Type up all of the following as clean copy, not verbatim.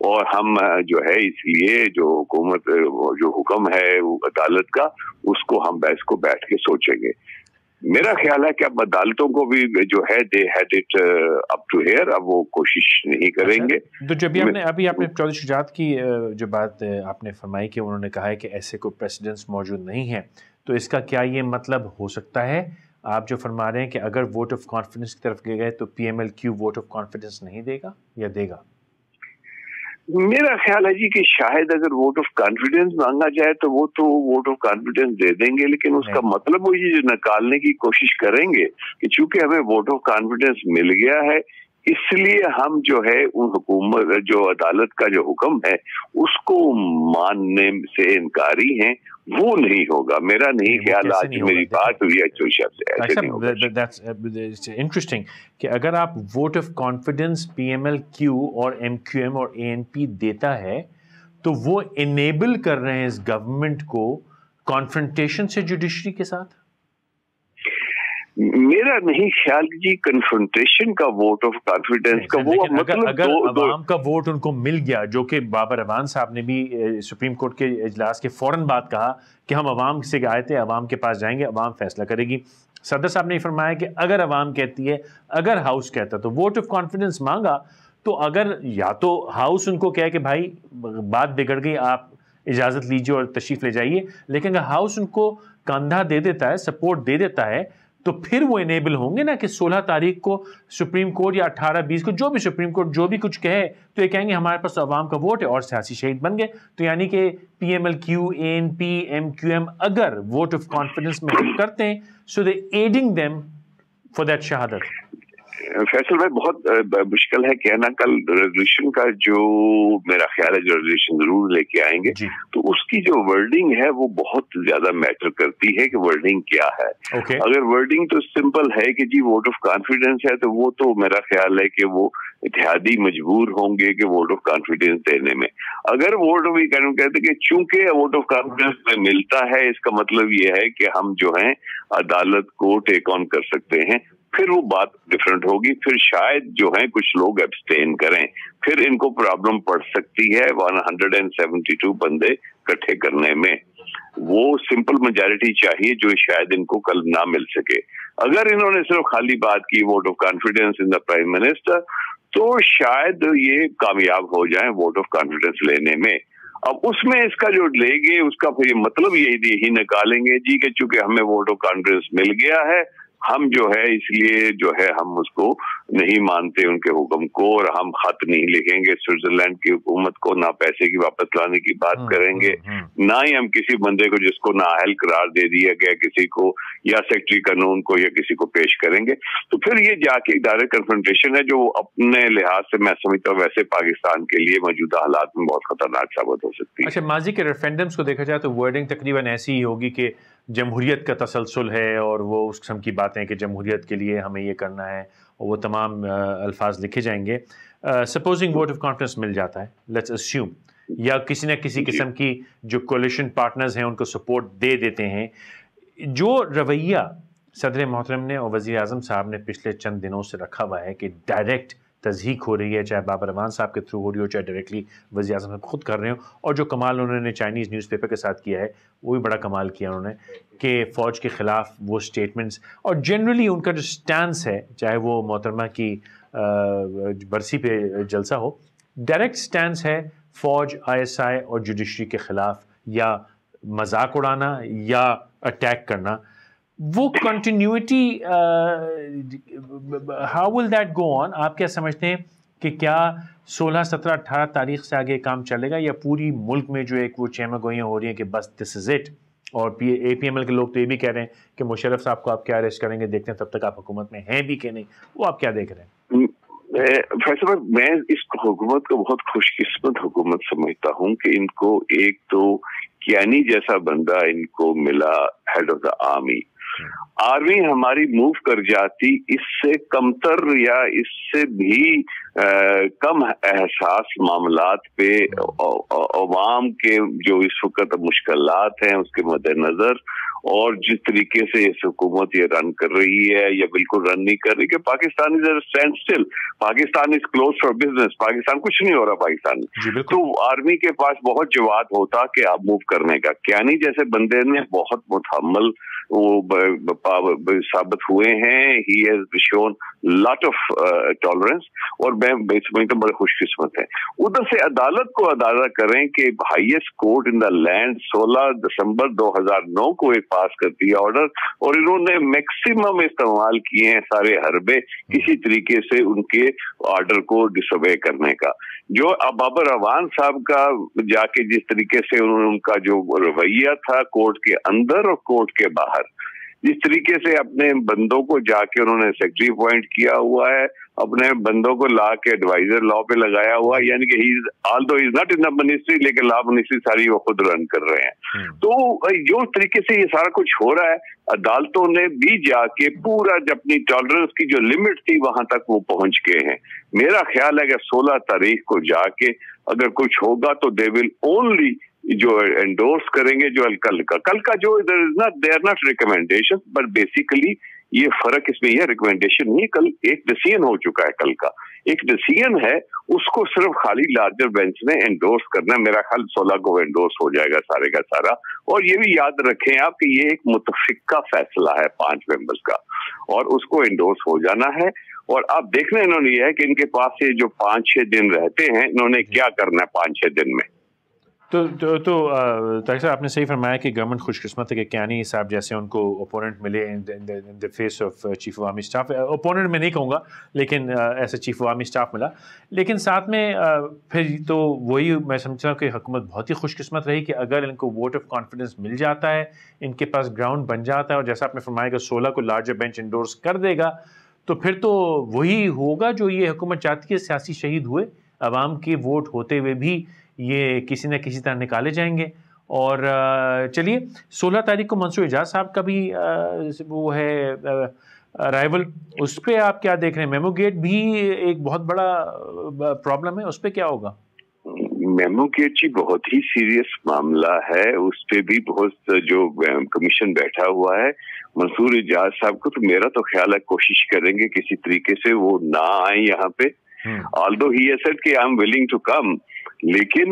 اور ہم جو ہے اس لیے جو حکومت جو حکم ہے عدالت کا اس کو ہم بیٹھ کے سوچیں گے. میرا خیال ہے کہ اب عدالتوں کو بھی جو ہے they had it up to here, اب وہ کوشش نہیں کریں گے. تو جو ابھی آپ نے چودھری شجاعت کی جو بات آپ نے فرمائی کہ انہوں نے کہا ہے کہ ایسے کوئی پریسیڈنٹس موجود نہیں ہیں، تو اس کا کیا یہ مطلب ہو سکتا ہے آپ جو فرما رہے ہیں کہ اگر ووٹ آف کانفیڈنس کی طرف لے گئے تو P M L Q vote of confidence نہیں دے گا یا دے گا؟ میرا خیال ہے جی کہ شاید اگر ووٹ آف کانفیڈنس مانگا جائے تو وہ تو ووٹ آف کانفیڈنس دے دیں گے، لیکن اس کا مطلب وہ یہ نکالنے کی کوشش کریں گے کہ چونکہ ہمیں ووٹ آف کانفیڈنس مل گیا ہے اس لیے ہم جو ہے ان حکومت جو عدالت کا جو حکم ہے اس کو ماننے سے انکاری ہیں، وہ نہیں ہوگا. میرا نہیں خیال، آج میری بات ہوئی ہے ایسے نہیں ہوگا. انٹرسٹنگ کہ اگر آپ vote of confidence P M L Q اور ایم کیو ایم اور اے این پی دیتا ہے تو وہ انیبل کر رہے ہیں اس گورنمنٹ کو کانفرنٹیشن سے جوڈیشری کے ساتھ. میرا نہیں خیال جی کنفرنٹیشن کا ووٹ آف کانفیڈنس کا وہ مطلب اگر عوام کا ووٹ ان کو مل گیا، جو کہ بابر اعوان صاحب نے بھی سپریم کورٹ کے اجلاس کے فوراً بعد کہا کہ ہم عوام سے آئے تھے، عوام کے پاس جائیں گے، عوام فیصلہ کرے گی. صدر صاحب نے فرمایا کہ اگر عوام کہتی ہے، اگر ہاؤس کہتا تو ووٹ آف کانفیڈنس مانگا تو اگر یا تو ہاؤس ان کو کہے کہ بھائی بات بگڑ گئی، آپ اجازت لیجیے اور تشریف لے جائیے، لیکن اگر ہاؤس ان کو کاندھا دے دیتا ہے، سپورٹ دے دیتا ہے، تو پھر وہ انیبل ہوں گے نا کہ 16 تاریخ کو سپریم کورٹ یا 18-20 کو جو بھی سپریم کورٹ جو بھی کچھ کہے تو یہ کہیں گے ہمارے پاس عوام کا ووٹ ہے اور سیاسی شہید بن گئے. تو یعنی کہ P M L Q, A N P, M Q M اگر ووٹ آف کانفیڈنس میں ہیلپ کرتے ہیں so they adding them for that شہادت. فیصل بھائی بہت مشکل ہے کہنا. کل ریزولوشن کا جو میرا خیال ہے جو ریزولوشن ضرور لے کے آئیں گے تو اس کی جو ورڈنگ ہے وہ بہت زیادہ میٹر کرتی ہے کہ ورڈنگ کیا ہے. اگر ورڈنگ تو سمپل ہے کہ جی ووٹ آف کانفیڈنس ہے تو وہ تو میرا خیال ہے کہ وہ اتحادی مجبور ہوں گے کہ ووٹ آف کانفیڈنس دینے میں. اگر ووٹ آف کہتے کہ چونکہ ووٹ آف کانفیڈنس میں ملتا ہے اس کا مطلب یہ ہے کہ ہم جو ہیں عدالت کو ٹیک آن کر سکتے ہیں، پھر وہ بات ڈفرنٹ ہوگی. پھر شاید جو ہیں کچھ لوگ ایبسٹین کریں، پھر ان کو پرابلم پڑ سکتی ہے 172 بندے اکٹھے کرنے میں. وہ سمپل میجارٹی چاہیے جو شاید ان کو کل نہ مل سکے. اگر انہوں نے صرف خالی بات کی vote of confidence in the prime minister تو شاید یہ کامیاب ہو جائیں ووٹ آف کانفیڈنس لینے میں. اب اس میں اس کا جو لے گے اس کا پھر مطلب یہی نکالیں گے جی کہ چونکہ ہمیں ووٹ آف کانفیڈنس مل گیا ہے ہم جو ہے اس لیے جو ہے ہم اس کو نہیں مانتے ان کے حکم کو، اور ہم خط نہیں لکھیں گے سوئٹزرلینڈ کی حکومت کو، نہ پیسے کی واپس لانے کی بات کریں گے، نہ ہی ہم کسی بندے کو جس کو نااہل قرار دے دیا گیا کسی کو یا سیکٹری قانون کو یا کسی کو پیش کریں گے. تو پھر یہ جا کے ڈائریکٹ کنفرنٹیشن ہے جو اپنے لحاظ سے میں سمجھتا ہوں ویسے پاکستان کے لیے موجودہ حالات میں بہت خطرناک ثابت ہو سکتی ہے. اچھا، ماضی کے ریفرینڈمز کو دیکھا جائے تو ورڈنگ تقریباً ایسی ہی ہوگی کہ جمہوریت کا تسلسل ہے اور وہ اس قسم کی باتیں کہ جمہوریت کے لیے ہمیں یہ کرنا ہے اور وہ تمام الفاظ لکھے جائیں گے. سپوزنگ ووٹ آف کانفیڈنس مل جاتا ہے، لیٹس اسیوم، یا کسی نہ کسی قسم کی جو کولیشن پارٹنرز ہیں ان کو سپورٹ دے دیتے ہیں، جو رویہ صدر محترم نے اور وزیر اعظم صاحب نے پچھلے چند دنوں سے رکھا ہوا ہے کہ ڈائریکٹ تضحیک ہو رہی ہے، چاہے بابر اعوان صاحب کے تھرو ہو رہی ہو چاہے ڈائریکٹلی وزیر اعظم صاحب خود کر رہے ہوں، اور جو کمال انہوں نے چائنیز نیوز پیپر کے ساتھ کیا ہے وہ بھی بڑا کمال کیا انہوں نے کہ فوج کے خلاف وہ سٹیٹمنٹس اور جنرلی ان کا جو سٹانس ہے، چاہے وہ محترمہ کی برسی پہ جلسہ ہو، ڈائریکٹ سٹانس ہے فوج، آئی ایس آئی اور جوڈیشری کے خلاف، یا مذاق اڑانا یا اٹیک کرنا. وہ continuity how will that go on? آپ کیا سمجھتے ہیں کہ کیا 16، 17، 18 تاریخ سے آگے کام چلے گا، یا پوری ملک میں جو ایک وہ چہمہ گوئیاں ہو رہی ہیں کہ بس دس از اٹ؟ اور اے پی ایم ایل کے لوگ تو یہ بھی کہہ رہے ہیں کہ مشرف صاحب کو آپ کیا اریسٹ کریں گے، دیکھتے ہیں تب تک آپ حکومت میں ہیں بھی کہ نہیں. وہ آپ کیا دیکھ رہے ہیں؟ فیصل بھائی میں اس حکومت کو بہت خوش قسمت حکومت سمجھتا ہوں کہ ان کو ایک تو کیانی جیسا بندہ ان کو ملا head of the army. Army ہماری موو کر جاتی اس سے کمتر یا اس سے بھی کم احساس معاملات پہ عوام کے جو اس وقت مشکلات ہیں اس کے مد نظر اور جس طریقے سے اس حکومت یہ رن کر رہی ہے یا بالکل رن نہیں کر رہی کہ Pakistan is stand still, Pakistan is close for business, Pakistan کچھ نہیں ہو رہا پاکستان میں. تو آرمی کے پاس بہت جواب ہوتا کہ اب موو کرنے کا. کیانی جیسے بندے نے بہت متحمل وہ ثابت ہوئے ہیں, he has shown lot of tolerance, اور میں سمجھتا ہوں بڑے خوش قسمت ہیں. ادھر سے عدالت کو اندازہ کریں کہ ہائیسٹ کورٹ ان دا لینڈ 16 دسمبر 2009 کو ایک پاس کرتی ہے آرڈر, اور انہوں نے میکسیمم استعمال کیے ہیں سارے حربے کسی طریقے سے ان کے آرڈر کو ڈس اوبے کرنے کا. جو بابر اعوان صاحب کا جا کے جس طریقے سے انہوں نے ان کا جو رویہ تھا کورٹ کے اندر اور کورٹ کے باہر, جس طریقے سے اپنے بندوں کو جا کے انہوں نے سیکرٹری اپوائنٹ کیا ہوا ہے, اپنے بندوں کو لا کے ایڈوائزر لا پہ لگایا ہوا ہے, یعنی کہ although he is not in the ministry لیکن لا منسٹری ساری وہ خود رن کر رہے ہیں. تو جو طریقے سے یہ سارا کچھ ہو رہا ہے, عدالتوں نے بھی جا کے پورا اپنی ٹالرنس کی جو لمٹ تھی وہاں تک وہ پہنچ گئے ہیں. میرا خیال ہے کہ 16 تاریخ کو جا کے اگر کچھ ہوگا تو دے ول اونلی جو انڈورس کریں گے جو کل کا جو they are not recommendation but basically یہ فرق اس میں یہ ریکمینڈیشن نہیں, کل ایک ڈیسیژن ہو چکا ہے, کل کا ایک ڈیسیژن ہے, اس کو صرف خالی لارجر بینچ نے انڈورس کرنا ہے. میرا خیال 16 کو انڈورس ہو جائے گا سارے کا سارا. اور یہ بھی یاد رکھیں آپ کہ یہ ایک متفقہ فیصلہ ہے 5 ممبرز کا, اور اس کو انڈورس ہو جانا ہے. اور اب دیکھنا انہوں نے یہ ہے کہ ان کے پاس یہ جو 5-6 دن رہتے ہیں انہوں نے کیا کرنا ہے 5-6 دن میں. تو طارق صاحب آپ نے صحیح فرمایا کہ گورنمنٹ خوش قسمت ہے کہ کیانی صاحب جیسے ان کو اپوننٹ ملے ان دا فیس آف چیف عوامی اسٹاف. اپوننٹ میں نہیں کہوں گا لیکن ایسا چیف عوامی اسٹاف ملا. لیکن ساتھ میں پھر تو وہی میں سمجھتا ہوں کہ حکومت بہت ہی خوش قسمت رہی کہ اگر ان کو ووٹ آف کانفیڈنس مل جاتا ہے, ان کے پاس گراؤنڈ بن جاتا ہے, اور جیسا آپ نے فرمایا کہ 16 کو لارجر بینچ انڈورس کر دے گا, تو پھر تو وہی ہوگا جو یہ حکومت چاہتی ہے. سیاسی شہید ہوئے, عوام کے ووٹ ہوتے ہوئے بھی یہ کسی نہ کسی طرح نکالے جائیں گے. اور چلیے 16 تاریخ کو منصور اعجاز صاحب کا بھی وہ ہے رائیول, اس پہ آپ کیا دیکھ رہے ہیں؟ میمو گیٹ بھی ایک بہت بڑا پرابلم ہے, اس پہ کیا ہوگا؟ میمو گیٹ جی بہت ہی سیریس معاملہ ہے, اس پہ بھی بہت جو کمیشن بیٹھا ہوا ہے منصور اعجاز صاحب کو, تو میرا تو خیال ہے کوشش کریں گے کسی طریقے سے وہ نہ آئیں یہاں پہ. although he has said کہ I'm willing to come, لیکن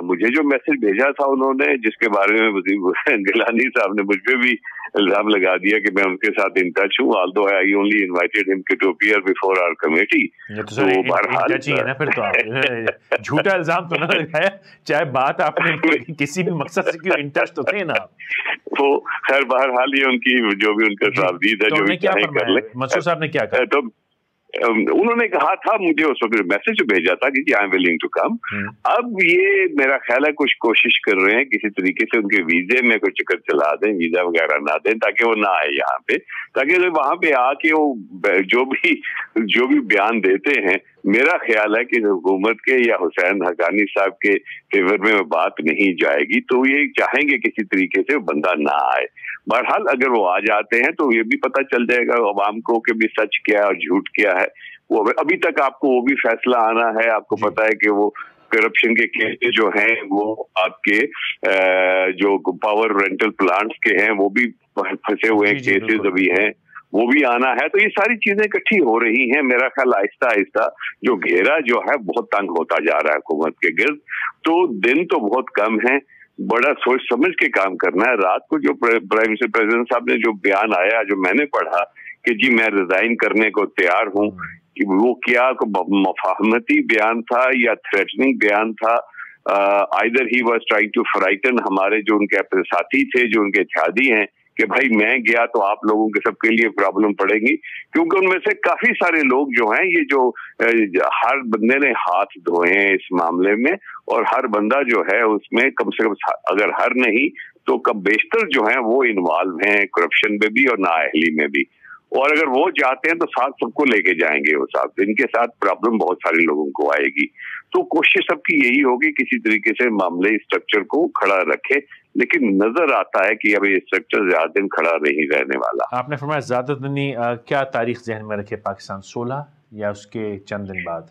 مجھے جو میسج بھیجا تھا انہوں نے, جس کے بارے میں گیلانی صاحب نے مجھ پہ بھی الزام لگا دیا کہ میں ان کے ساتھ ان ٹچ ہوں, although I only invited him to appear before our committee. تو بہرحال پھر تو آپ جھوٹا الزام تو نہ لگایا, چاہے بات آپ نے کسی بھی مقصد سے کیوں ان ٹچ تو تھے نا. وہ خیر بہرحال یہ ان کی جو بھی ان کا تعبیر ہے جو بھی چاہے کر لیں. منصور صاحب نے کیا کہا؟ تو انہوں نے کہا تھا, مجھے اس وقت میسج بھیجا تھا کہ I am willing to come. اب یہ میرا خیال ہے کچھ کوشش کر رہے ہیں کسی طریقے سے ان کے ویزے میں کوئی چکر چلا دیں, ویزا وغیرہ نہ دیں تاکہ وہ نہ آئے یہاں پہ, تاکہ وہاں پہ آ کے وہ جو بھی بیان دیتے ہیں, میرا خیال ہے کہ حکومت کے یا حسین حقانی صاحب کے فیور میں بات نہیں جائے گی, تو یہ چاہیں گے کسی طریقے سے بندہ نہ آئے. بہرحال اگر وہ آ جاتے ہیں تو یہ بھی پتہ چل جائے گا عوام کو کہ بھی سچ کیا ہے اور جھوٹ کیا ہے. وہ ابھی تک آپ کو وہ بھی فیصلہ آنا ہے. آپ کو پتا ہے کہ وہ کرپشن کے کیسز جو ہیں وہ آپ کے جو پاور رینٹل پلانٹس کے ہیں وہ بھی پھنسے ہوئے کیسز ابھی ہیں, وہ بھی آنا ہے. تو یہ ساری چیزیں اکٹھی ہو رہی ہیں. میرا خیال آہستہ آہستہ جو گھیرا جو ہے بہت تنگ ہوتا جا رہا ہے حکومت کے گرد. تو دن تو بہت کم ہیں, بڑا سوچ سمجھ کے کام کرنا ہے. رات کو جو پرائم منسٹر پریزیڈنٹ صاحب نے جو بیان آیا, جو میں نے پڑھا کہ جی میں ریزائن کرنے کو تیار ہوں, کہ وہ کیا مفاہمتی بیان تھا یا تھریٹننگ بیان تھا. either he was trying to frighten ہمارے جو ان کے ساتھی تھے, جو ان کے اتحادی ہیں, کہ بھائی میں گیا تو آپ لوگوں کے سب کے لیے پرابلم پڑے گی. کیونکہ ان میں سے کافی سارے لوگ جو ہیں, یہ جو ہر بندے نے ہاتھ دھوئے ہیں اس معاملے میں, اور ہر بندہ جو ہے اس میں کم سے کم اگر ہر نہیں تو کم بیشتر جو ہیں وہ انوالو ہیں کرپشن میں بھی اور نااہلی میں بھی. اور اگر وہ جاتے ہیں تو ساتھ سب کو لے کے جائیں گے, وہ ساتھ ان کے ساتھ پرابلم بہت سارے لوگوں کو آئے گی. تو کوشش سب کی یہی ہوگی کسی طریقے سے معاملے اسٹرکچر کو کھڑا رکھے, لیکن نظر آتا ہے کہ اب یہ اسٹرکچر زیادہ دن کھڑا نہیں رہنے والا. آپ نے فرمایا زیادہ دن کیا تاریخ ذہن میں رکھے پاکستان 16 یا اس کے چند دن بعد؟